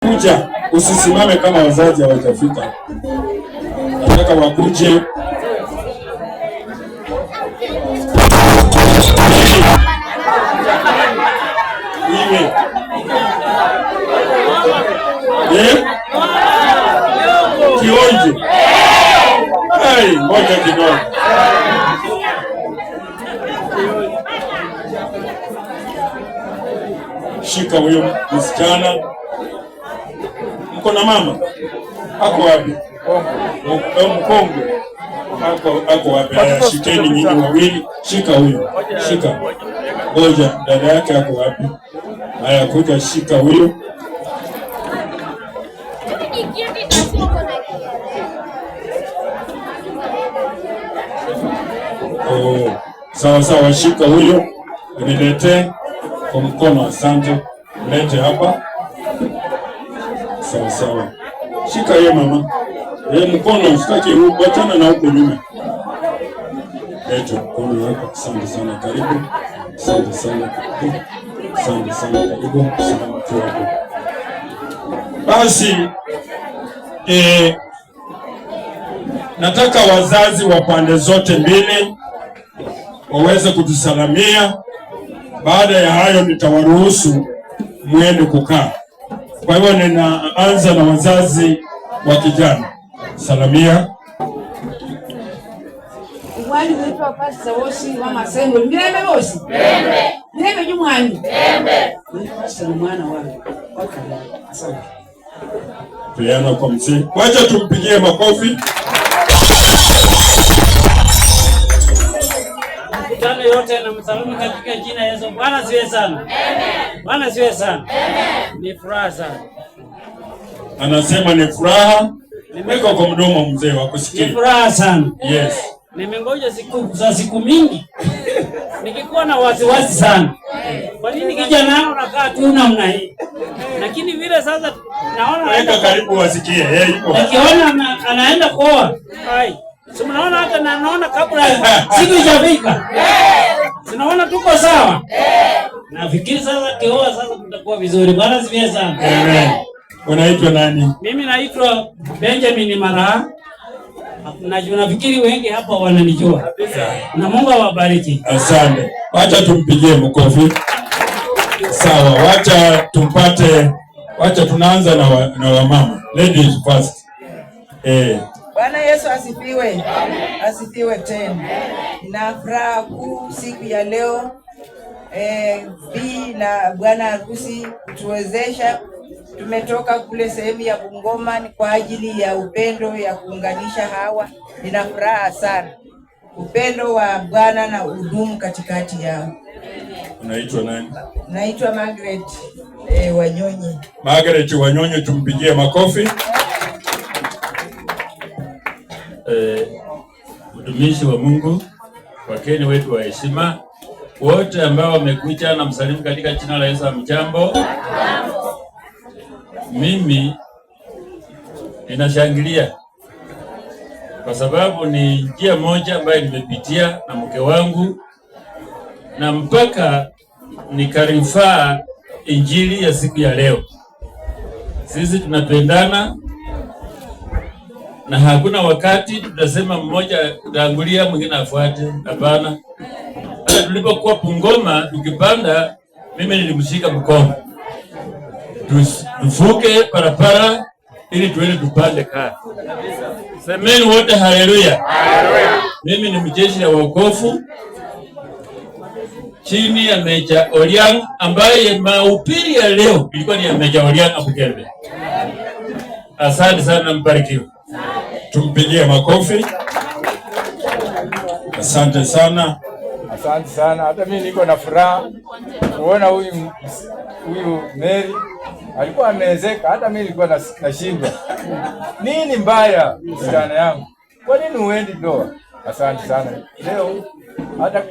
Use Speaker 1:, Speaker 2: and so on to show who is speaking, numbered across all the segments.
Speaker 1: Kuja, usisimame kama wazazi hawajafika. Nataka wakuje. Hivi. Kionje. Hai, ngoja kidogo. Shika huyo msichana. Mko na mama? Ako wapi? Mkongwe. Ako wapi? Shikeni nyinyi wawili. Shika huyo. Shika. Ngoja, dada yake ako wapi? Haya, kuja shika huyo. Oh, sawa sawa, shika huyo. Niletee kwa mkono, asante. Lete hapa. Sawa sawa. Shika yeye mama. Yeye mkono usitaki kuachana na huko nyuma. Lete mkono wako. Asante sana, karibu. Asante sana. Asante sana, karibu. Asante wako. Basi nataka wazazi wa pande zote mbili waweze kutusalamia. Baada ya hayo nitawaruhusu muende kukaa. Kwa hivyo ninaanza na wazazi wa kijana. Salamia.
Speaker 2: Mwali wetu Pastor Wosi wa Masengo. Mirembe Wosi. Mirembe. Mirembe jumwani. Mirembe. Pastor mwana wangu. Okay. Asante.
Speaker 1: Peana kwa mzee. Wacha tumpigie makofi.
Speaker 3: Mkutano yote na msalimu katika jina la Yesu. Bwana siwe sana. Amen. Bwana siwe sana. Amen. Ni furaha sana.
Speaker 1: Anasema ni furaha. Nimeweka kwa mdomo mzee wa kusikia.
Speaker 3: Ni furaha sana.
Speaker 1: Yes.
Speaker 3: Nimengoja siku mingi. Nikikuwa na wasiwasi sana. Kwa nini kijana unakaa tu namna hii? Lakini vile sasa naona
Speaker 1: anaenda karibu wasikie. Yeye yuko.
Speaker 3: Nikiona anaenda koa. Hai. Si mnaona hata naona kabla siku ijafika. Sinaona tuko sawa. Nafikiri sasa kioa sasa tutakuwa vizuri. Bwana sifiwe sana.
Speaker 1: Amen. Unaitwa nani?
Speaker 3: Mimi naitwa Benjamin Maraha. Nafikiri wengi hapa wananijua. Na Mungu awabariki.
Speaker 1: Asante. Wacha tumpigie mkofi. Sawa, wacha tunaanza na wamama. Ladies first.
Speaker 4: Bwana Yesu asifiwe. Asifiwe tena. Na furaha kuu siku ya leo Bi na bwana harusi kutuwezesha. Tumetoka kule sehemu ya Bungoma kwa ajili ya upendo ya kuunganisha hawa. Nina furaha sana. Upendo wa Bwana na udumu katikati yao.
Speaker 1: Unaitwa nani?
Speaker 4: Naitwa Margaret Wanyonyi.
Speaker 1: Margaret Wanyonyi, tumpigie makofi.
Speaker 5: Mtumishi wa Mungu, wageni wetu wa heshima, wote ambao wamekuja na msalimu katika jina la Yesu. Mjambo. Mimi ninashangilia kwa sababu ni njia moja ambayo nimepitia na mke wangu, na mpaka nikarifaa injili ya siku ya leo. Sisi tunapendana na hakuna wakati tutasema mmoja utangulia mwingine afuate. Hapana. Hata tulipokuwa Bungoma tukipanda, mimi nilimshika mkono. Tuvuke barabara ili tuende tupande kaa. Semeni wote haleluya. Haleluya. Mimi ni mjeshi ya wokovu chini ya Meja Oliang, ambaye mahubiri ya leo ilikuwa ni ya Meja Oliang Abukelbe. Asante sana, mbarikiwe.
Speaker 1: Tumpigie makofi. Asante sana.
Speaker 6: Asante sana. Hata mimi niko na furaha kuona huyu Mary alikuwa ameezeka. Hata mimi nilikuwa nashindwa. Nini mbaya msichana yangu? Kwa nini uendi ndoa? Asante sana. Leo hata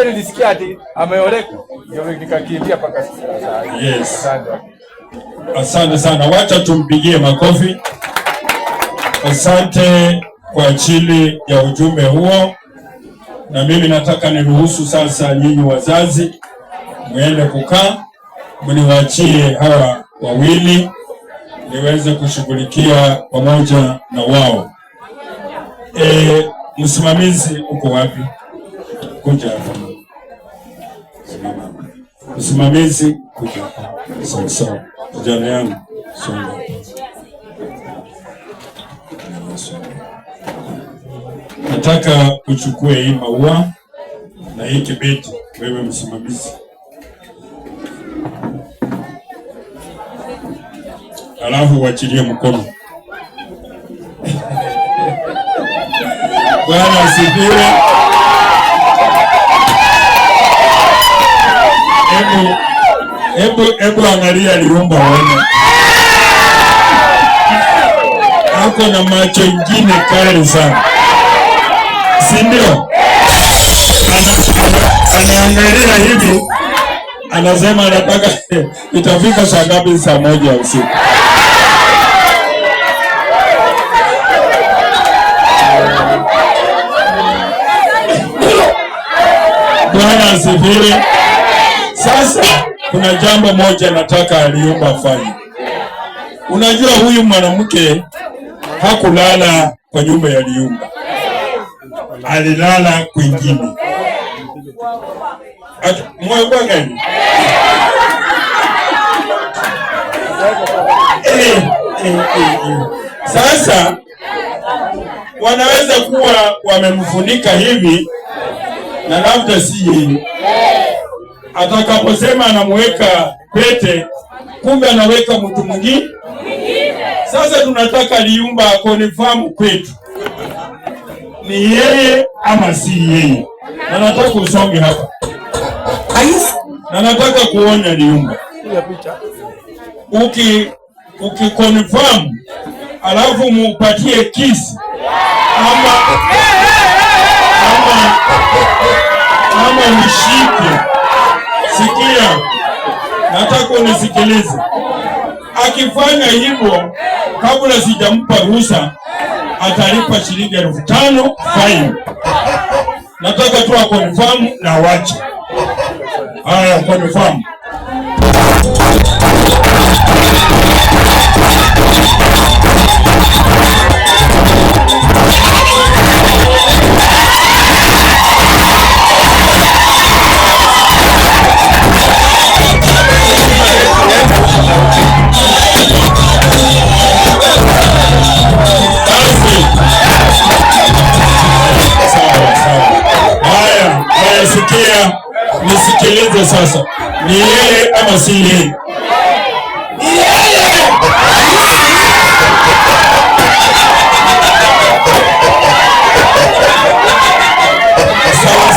Speaker 6: nilisikia ati ameoleka. Ndio nikakimbia paka sasa.
Speaker 1: Yes.
Speaker 6: Asante.
Speaker 1: Asante sana. Wacha tumpigie makofi. Asante kwa ajili ya ujumbe huo. Na mimi nataka niruhusu sasa nyinyi wazazi muende kukaa, mniwaachie hawa wawili niweze kushughulikia pamoja na wao. Msimamizi uko wapi? Kuja hapa. Msimamizi kuja hapa. Sawa. Kijana yangu songa. Nataka uchukue hii maua na hii kibeti, wewe msimamizi. Alafu uachilie mkono. Bwana asifiwe. Hebu angalia Liumba waone. Ako na macho ingine kali sana. Si ndio? Anaangalia hivi. Anasema anataka itafika saa ngapi? Saa 1 usiku. Bwana asifiwe. Sasa kuna jambo moja nataka Aliumba afanye. Unajua huyu mwanamke hakulala kwa nyumba ya Liumba. Alilala kwingine. Moyo gani? Sasa wanaweza kuwa wamemfunika hivi na labda si yeye. Atakaposema anamweka pete, kumbe anaweka mtu mwingine. Sasa tunataka Liumba akonifirm kwetu ni yeye ama si yeye. Na nataka usonge hapa. Na nataka kuonya Liumba. Ukikonfirm alafu mupatie kisi ama mshike. Sikia, nataka unisikilize. Akifanya hivyo kabla sijampa ruhusa atalipa shilingi 5,000 fine. Nataka tu akonfirm na wache. Haya, confirm. Sikia, nisikilize sasa. Ni yeye ama si yeye? Ni yeye!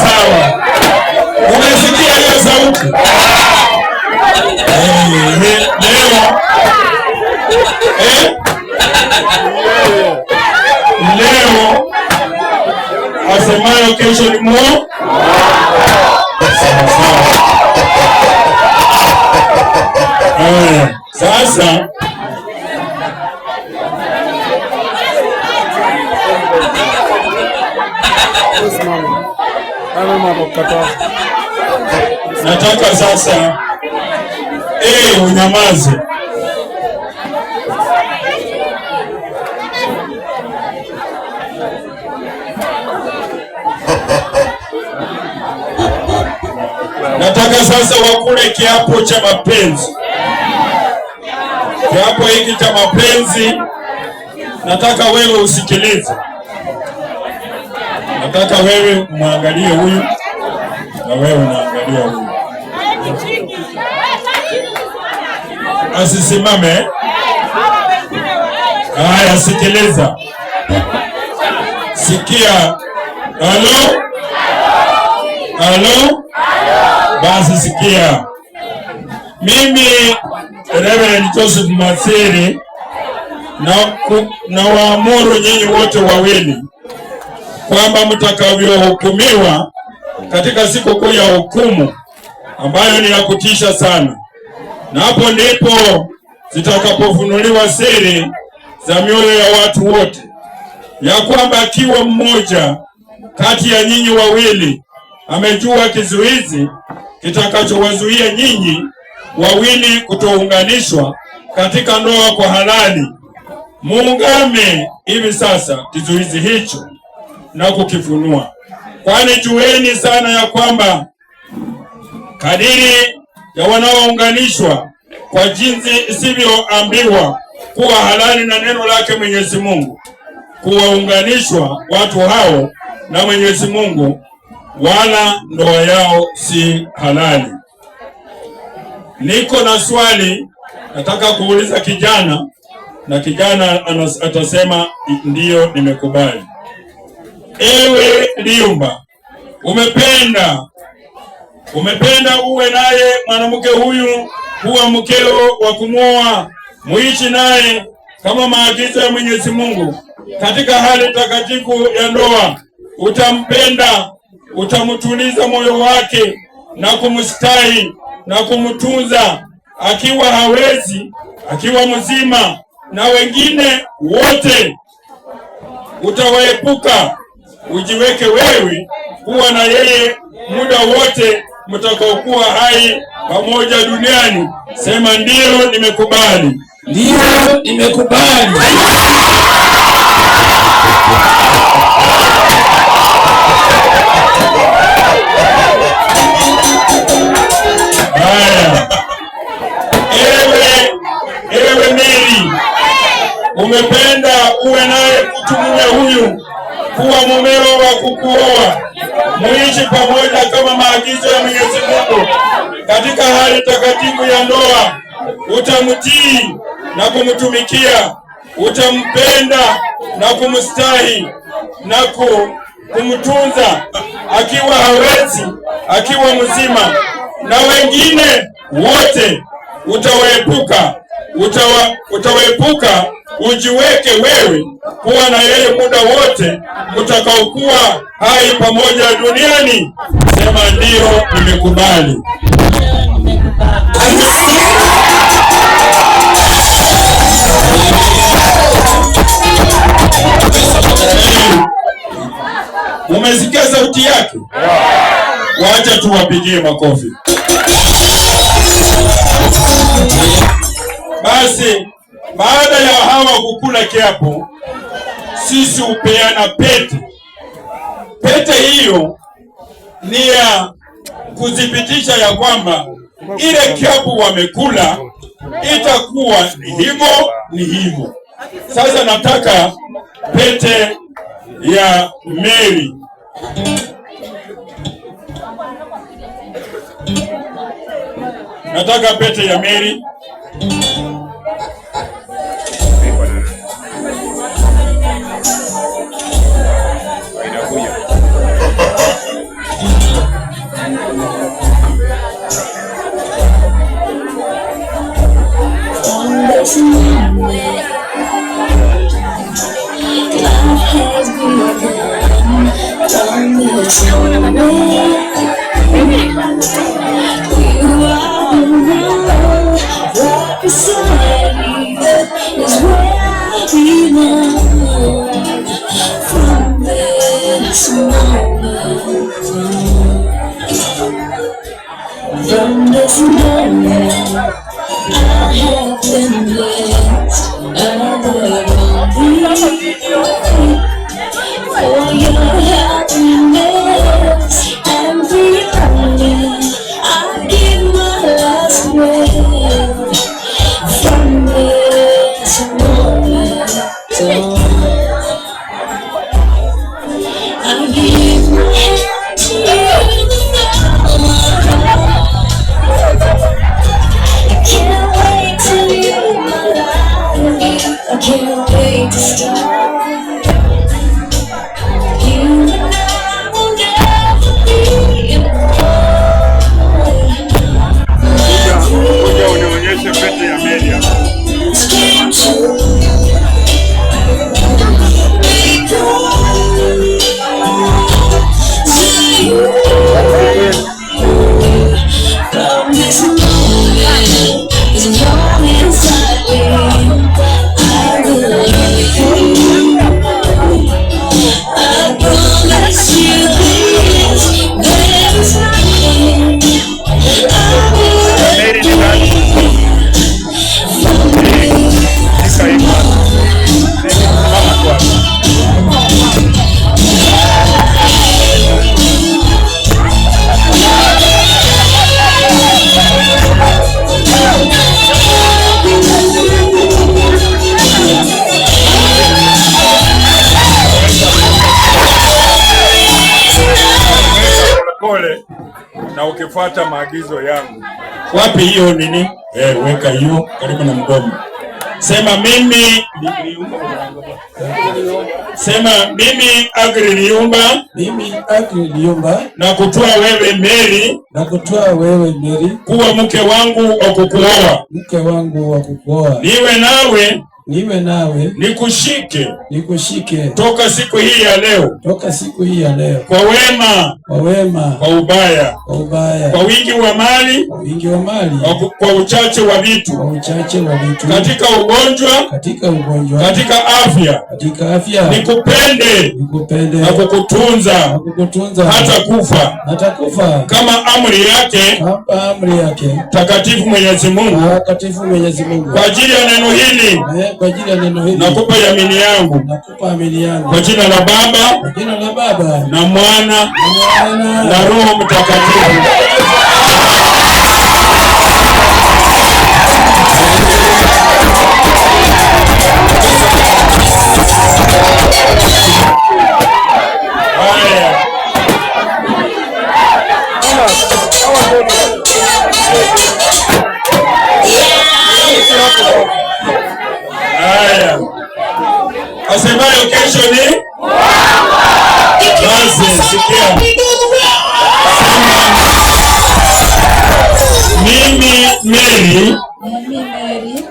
Speaker 1: Sawa. Unasikia hiyo sauti? Leo asemayo kesho ni mo. Sasa nataka sasa unyamaze. Nataka sasa wakule kiapo cha mapenzi. Kiapo hiki cha mapenzi nataka wewe usikilize. Nataka wewe muangalie huyu na wewe unaangalia huyu. Asisimame. Haya, sikiliza. Sikia. Halo? Basi sikia. Mimi Reverend Joseph Masere na waamuru nyinyi wote wawili kwamba mtakavyohukumiwa katika siku kuu ya hukumu ambayo ni ya kutisha sana, na hapo ndipo zitakapofunuliwa siri za mioyo ya watu wote, ya kwamba akiwa mmoja kati ya nyinyi wawili amejua kizuizi kitakachowazuia nyinyi wawili kutounganishwa katika ndoa kwa halali, muungame hivi sasa kizuizi hicho na kukifunua, kwani jueni sana ya kwamba kadiri ya wanaounganishwa kwa jinsi isivyoambiwa kuwa halali na neno lake Mwenyezi Mungu, kuwaunganishwa watu hao na Mwenyezi Mungu, wala ndoa yao si halali. Niko na swali nataka kuuliza kijana, na kijana atasema ndiyo, nimekubali. Ewe Liumba, umependa uwe naye mwanamke huyu kuwa mkeo wa kumwoa, muishi naye kama maagizo ya Mwenyezi Mungu katika hali takatifu ya ndoa. Utampenda, utamtuliza moyo wake na kumstahi na kumtunza, akiwa hawezi, akiwa mzima, na wengine wote utawaepuka. Ujiweke wewe kuwa na yeye muda wote mtakaokuwa hai pamoja duniani. Sema ndiyo, nimekubali.
Speaker 5: Ndiyo, nimekubali.
Speaker 1: Haya, ewe Mary, umependa uwe naye mtu mume huyu kuwa mumeo wa kukuoa, muishi pamoja kama maagizo ya Mwenyezi Mungu katika hali takatifu ya ndoa. Utamtii na kumtumikia, utampenda na kumstahi na kumtunza, akiwa hawezi, akiwa mzima, na wengine wote utawaepuka. Ujiweke wewe kuwa na yeye muda wote mtakaokuwa hai pamoja duniani. Sema ndiyo, nimekubali. Umesikia sauti yake? Wacha tuwapigie makofi. Basi baada ya hawa kukula kiapo, sisi hupeana pete. Pete hiyo ni ya kudhibitisha ya kwamba ile kiapo wamekula itakuwa ni hivyo. Sasa nataka pete ya Mary. Nataka pete ya Mary.
Speaker 7: From this moment, I have been blessed. I will be for your happiness and freedom. I give my last breath. From this moment on, I give my hand to you. Can't wait to start. You and I will never be apart.
Speaker 1: Kuja unionyeshe pete ya Mary.
Speaker 7: From this moment, there's no inside me. I will love you.
Speaker 6: na ukifuata maagizo yangu.
Speaker 1: Wapi hiyo nini? Weka hiyo karibu na mdomo. Sema mimi Agri Liumba na kutoa wewe Mary kuwa mke wangu wa kukuoa niwe nawe nikushike toka siku hii ya leo kwa wema kwa ubaya kwa wingi wa mali kwa uchache wa vitu katika ugonjwa katika afya nikupende na kukutunza hata kufa kama amri yake takatifu Mwenyezi Mungu. Kwa ajili ya neno hili nakupa yamini yangu kwa jina la Baba na Mwana na Roho Mtakatifu. Haya, asemayo kesho ni basi sikia. Mimi Mary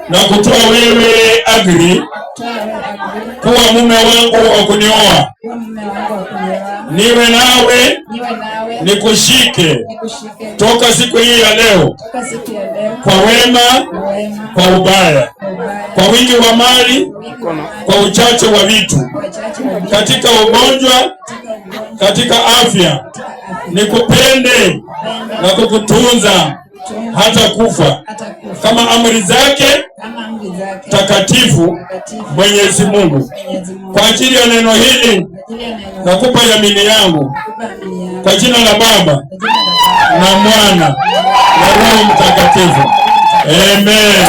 Speaker 1: na kutoa wewe Agri kuwa mume wangu wa kunioa, niwe nawe nikushike toka siku hii ya leo kwa wema kwa ubaya kwa wingi wa mali kwa uchache wa vitu katika ugonjwa katika afya nikupende na kukutunza hata kufa kama amri zake takatifu Mwenyezi Mungu. Kwa ajili ya neno hili nakupa yamini yangu kwa jina la Baba na Mwana na Roho Mtakatifu. Amen.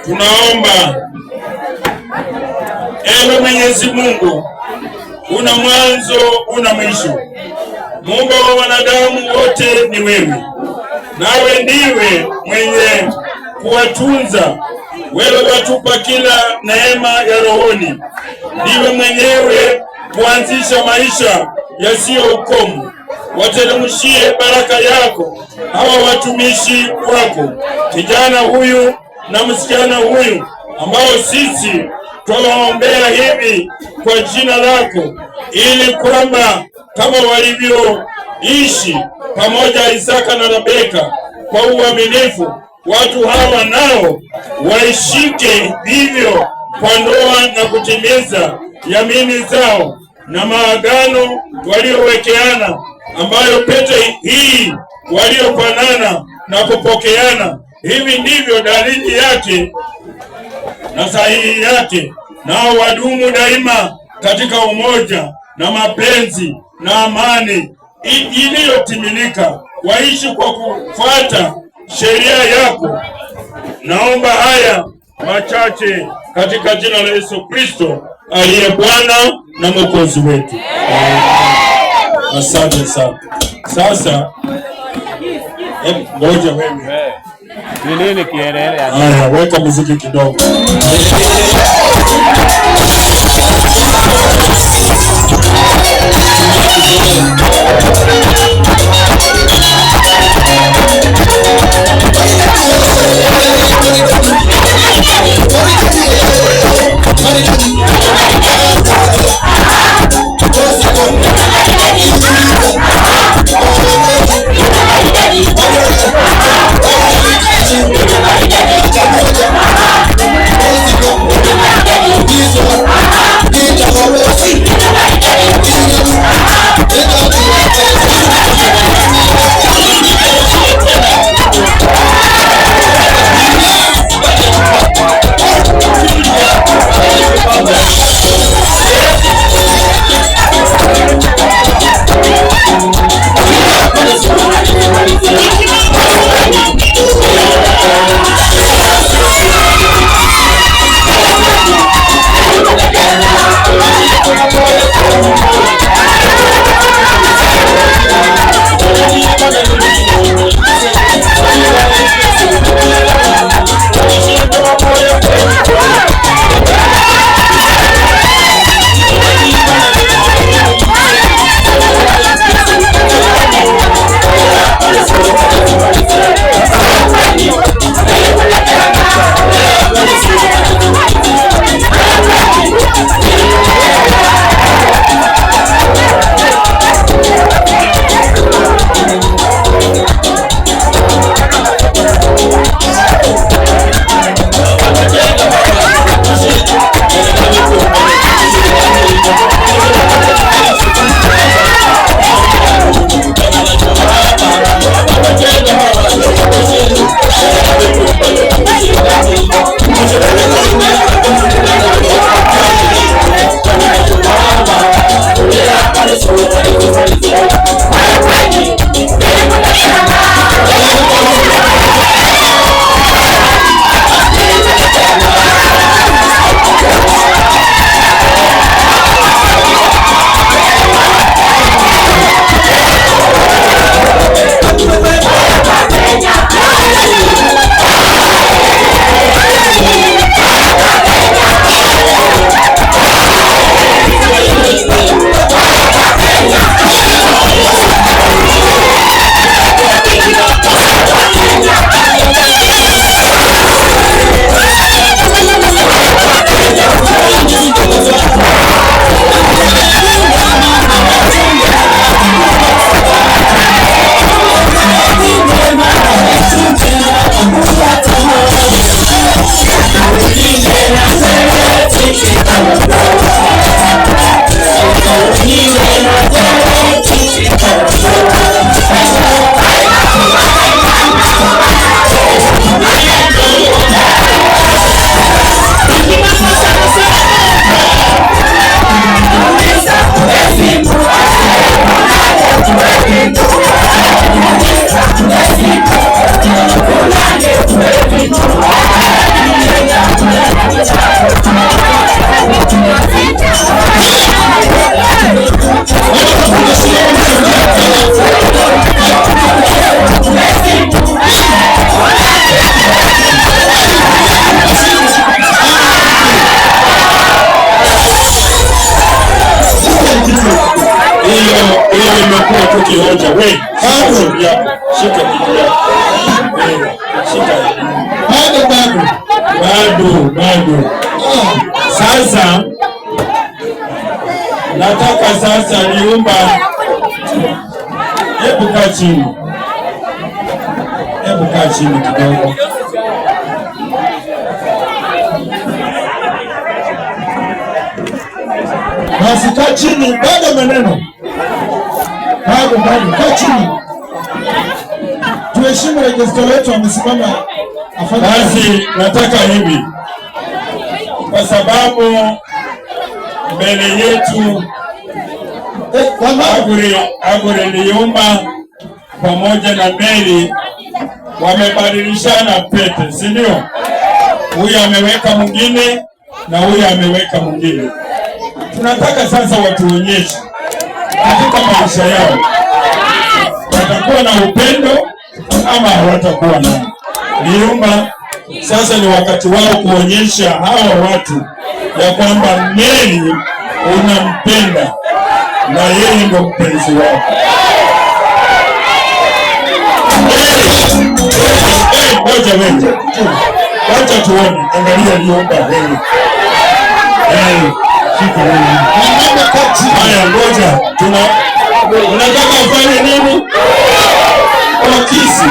Speaker 1: Tunaomba, ewe Mwenyezi Mungu, una mwanzo una mwisho. Mungu wa wanadamu wote ni wewe, nawe ndiwe mwenye kuwatunza. Wewe watupa kila neema ya rohoni, ndiwe mwenyewe kuanzisha maisha yasiyo ukomo. Wateremshie baraka yako hawa watumishi wako, kijana huyu na msichana huyu ambao sisi twawaombea hivi kwa jina lako, ili kwamba kama walivyoishi pamoja Isaka na Rebeka kwa uaminifu, watu hawa nao waishike hivyo kwa ndoa na kutimiza yamini zao na maagano waliowekeana, ambayo pete hii waliopanana na kupokeana. Hivi ndivyo dalili yake na sahihi yake, nao wadumu daima katika umoja na mapenzi na amani iliyotimilika, waishi kwa kufuata sheria yako. Naomba haya machache katika jina la Yesu Kristo aliye Bwana na Mwokozi wetu. Asante sana. Sasa ngoja wewe.
Speaker 8: Ni nini kielele?
Speaker 1: Haya, weka muziki kidogo. kioja wewe. Shika kidia. Shika. Bado. Sasa nataka sasa niumba. Hebu kaa chini kidogo. Basi kaa chini, bado maneno. Bado, kaa chini. Tuheshimu rejista wetu amesimama. Basi nataka hivi. Kwa sababu mbele yetu Agure Liumba pamoja na Mary wamebadilishana pete, si ndio? Huyu ameweka mwingine na huyu ameweka mwingine. Tunataka sasa watuonyeshe katika maisha yao watakuwa na upendo ama hawatakuwa nao. Liumba, sasa ni wakati wao kuonyesha hawa watu ya kwamba Mary unampenda na yeye ndio mpenzi wako. Ngoja wewe. Wacha tuone. Angalia Liumba wewe. Shika wewe. Haya, ngoja. Unataka ufanye nini? Kwa kisi.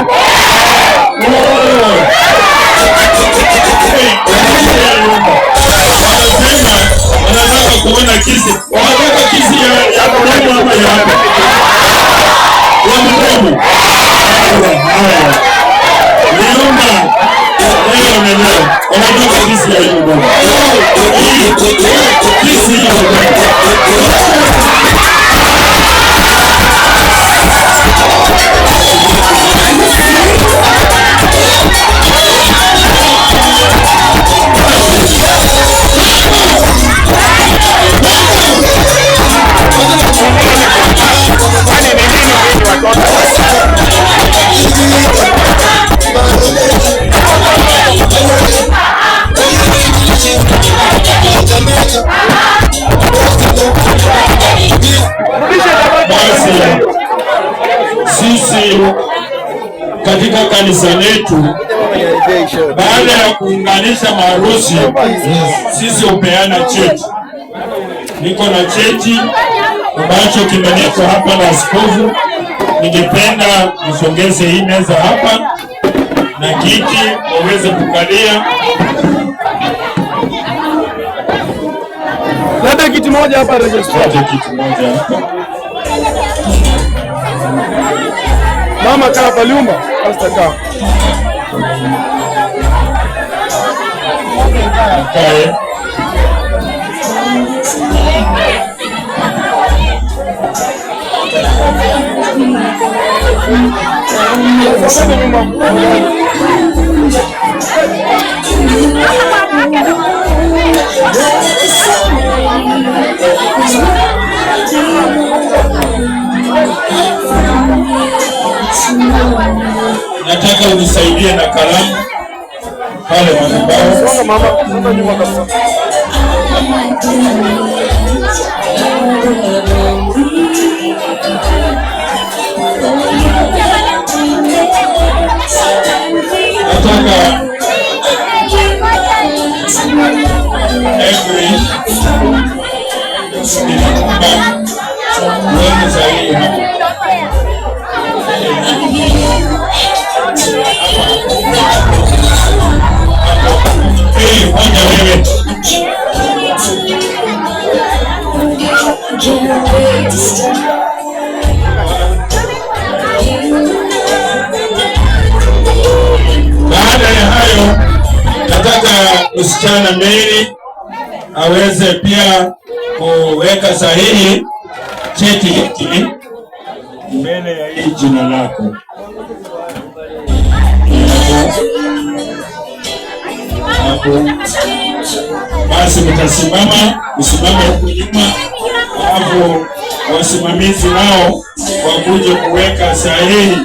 Speaker 1: Wanataka kuona kisi. Wanataka kisi ya mdomo ama ya hapa? Ya mdomo. Liumba. Leo. Wanataka kisi ya mdomo. Kisi ya mdomo. Sisi katika kanisa letu baada ya kuunganisha maharusi sisi hupeana cheti. Niko na cheti ambacho kimeletwa hapa na askofu. Ningependa nisongeze hii meza hapa na kiti waweze kukalia.
Speaker 8: Labda kiti moja hapa registrar.
Speaker 1: Kiti moja hapa.
Speaker 8: Mama kaa hapa Liumba, Pastor kaa.
Speaker 1: Okay. Nataka unisaidie na kalamu pale madhabahu.
Speaker 8: Songa mama, songa nyuma kabisa.
Speaker 1: Nataka every wewe sahihi hapa. Baada ya hayo, nataka msichana Mary aweze pia kuweka sahihi cheti hiki mbele ya hii jina lako. Hapo basi mtasimama, msimame huku nyuma, alafu wasimamizi nao wakuje kuweka sahihi.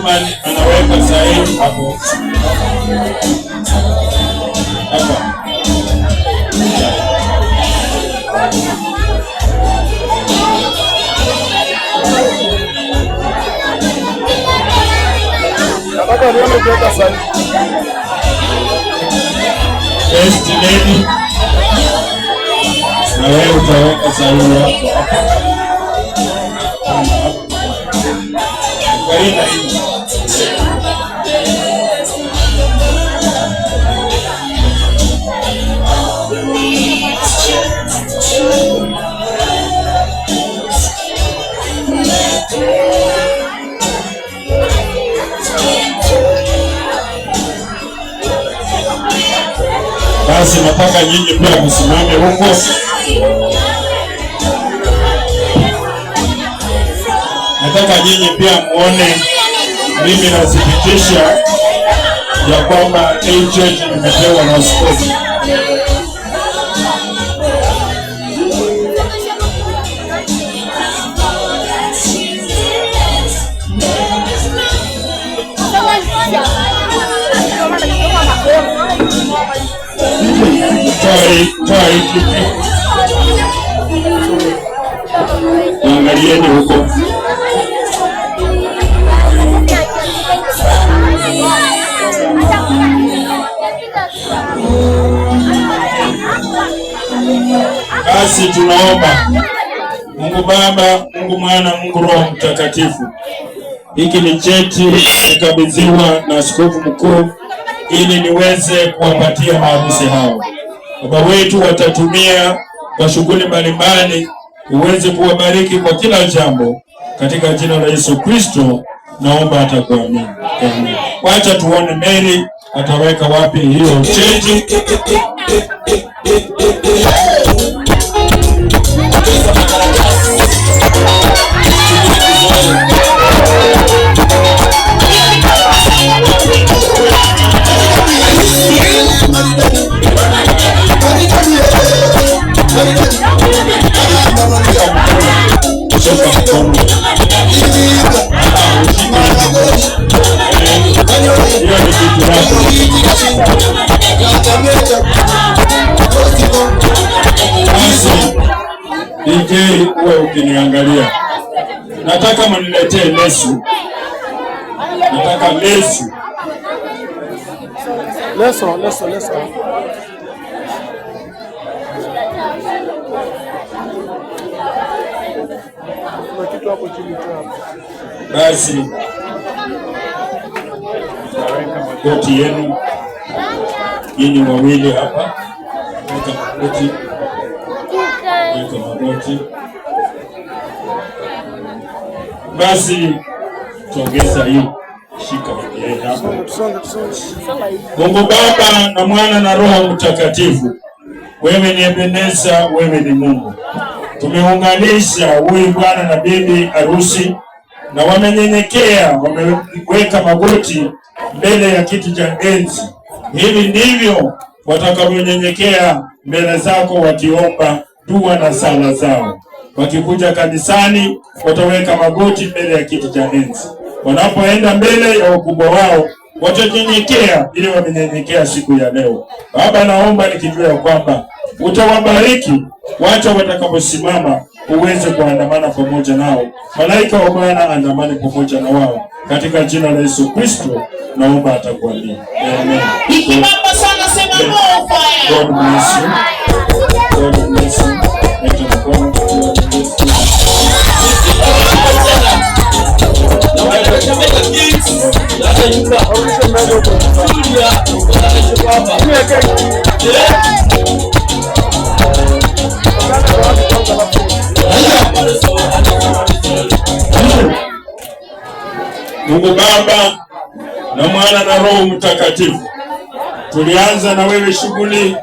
Speaker 1: chairman anaweka sahihi hapo hapa.
Speaker 8: Nataka nione kuweka sahihi.
Speaker 1: First lady, na wewe utaweka sahihi hapo. Basi nataka nyinyi pia msimame huko. Nataka nyinyi pia muone mimi nathibitisha ya kwamba hii cheti nimepewa na askofu. Angalieni huko. Basi tunaomba Mungu Baba, Mungu Mwana, Mungu Roho Mtakatifu, hiki ni cheti nikabidhiwa na askofu mkuu ili niweze kuwapatia maharusi hao. Baba wetu watatumia kwa shughuli mbalimbali, uweze kuwabariki kwa kila jambo, katika jina la Yesu Kristo naomba atakuamini. Amen. Wacha tuone Mary ataweka wapi hiyo cheti. DJ uwe ukiniangalia, nataka mniletee lesu. Nataka lesu. Leso. Basi koti yenu nyinyi wawili hapa, weka magoti. Basi tuongeza hii, shika hapo. Mungu Baba na Mwana na Roho Mtakatifu, wewe ni Ebeneza, wewe ni Mungu. Tumeunganisha huyu bwana na bibi harusi, na wamenyenyekea, wameweka magoti mbele ya kiti cha enzi. Hivi ndivyo watakavyonyenyekea mbele zako, wakiomba dua na sala zao. Wakikuja kanisani wataweka magoti mbele ya kiti cha enzi. Wanapoenda mbele ya ukubwa wao watanyenyekea, ili wamenyenyekea siku ya leo. Baba, naomba nikijua ya kwamba utawabariki, wacha watakaposimama uweze kuandamana pamoja nao. Malaika wa Bwana andamane pamoja na wao, katika jina la Yesu Kristo naomba atakuamini. Amen. God bless you. God bless you. Mungu Baba na Mwana na Roho Mtakatifu, tulianza na wewe shughuli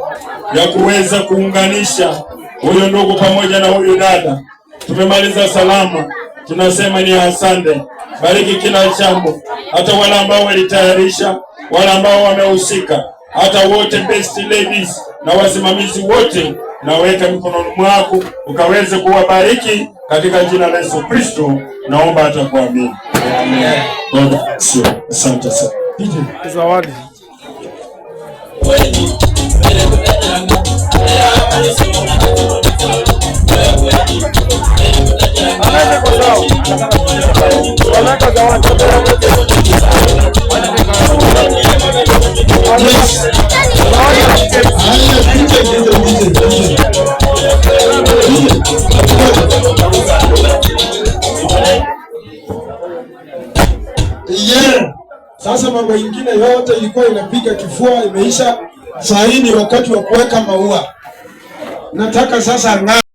Speaker 1: ya kuweza kuunganisha huyo ndugu pamoja na huyu dada. Tumemaliza salama, tunasema ni asante. Bariki kila jambo, hata wale ambao walitayarisha, wale ambao wamehusika, hata wote best ladies na wasimamizi wote, naweka mikononi mwako ukaweze kuwabariki katika jina la Yesu Kristo, naomba atakuamini. God bless you. Asante sana.
Speaker 8: Zawadi.
Speaker 9: Yeah. Sasa mambo ingine yote ilikuwa inapiga kifua imeisha. Saa hii ni wakati wa kuweka maua. Nataka sasa